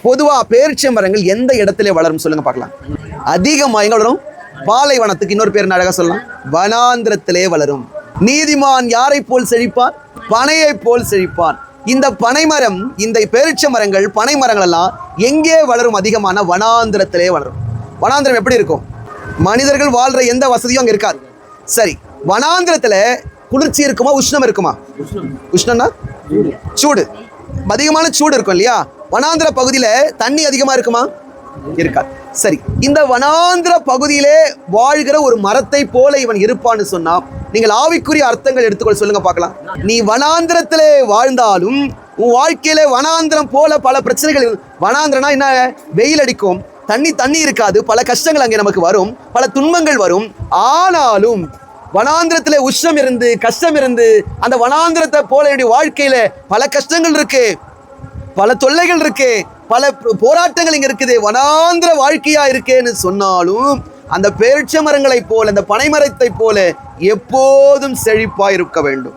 பொதுவா பேரிச்சை மரங்கள் எந்த இடத்துல வளரும் சொல்லுங்க பார்க்கலாம். அதிகமா எங்க வளரும்? பாலைவனத்துக்கு இன்னொரு பேர் அழகா சொல்லலாம், வனாந்திரத்திலே வளரும். நீதிமான் யாரை போல் செழிப்பான்? பனையை போல் செழிப்பான். இந்த பனைமரம், இந்த பேரிச்சை மரங்கள், பனை மரங்கள் எல்லாம் எங்கே வளரும்? அதிகமான வனாந்திரத்திலே வளரும். வனாந்திரம் எப்படி இருக்கும்? மனிதர்கள் வாழ்ற எந்த வசதியும் அங்க இருக்காது. சரி, வனாந்திரத்துல குளிர்ச்சி இருக்குமா, உஷ்ணம் இருக்குமா? உஷ்ணம்னா சூடு, அதிகமான சூடு இருக்கும் இல்லையா? வனாந்திர பகுதியில தண்ணி அதிகமா இருக்குமா? இருக்காது. சரி, இந்த வனாந்திர பகுதியிலே வாழ்கிற ஒரு மரத்தை போல இவன் இருப்பான்னு சொன்னா நீங்கள் ஆவிக்குரிய அர்த்தங்கள் எடுத்துக்கொள்ள சொல்லுங்க பார்க்கலாம். நீ வனாந்திரத்திலே வாழ்ந்தாலும் உன் வாழ்க்கையில வனாந்திரம் போல பல பிரச்சனைகள். வனாந்திரம்னா என்ன? வெயில் அடிக்கும், தண்ணி இருக்காது, பல கஷ்டங்கள் அங்கே நமக்கு வரும், பல துன்பங்கள் வரும். ஆனாலும் வனாந்திரத்திலே உஷ்ணம் இருந்து, கஷ்டம் இருந்து, அந்த வனாந்திரத்தை போல என்னுடைய வாழ்க்கையில பல கஷ்டங்கள் இருக்கு, பல தொல்லைகள் இருக்கு, பல போராட்டங்கள் இங்க இருக்குது, வனாந்திர வாழ்க்கையா இருக்கேன்னு சொன்னாலும் அந்த பேரிச்சை மரங்களை போல, அந்த பனைமரத்தை போல எப்போதும் செழிப்பாய் இருக்க வேண்டும்.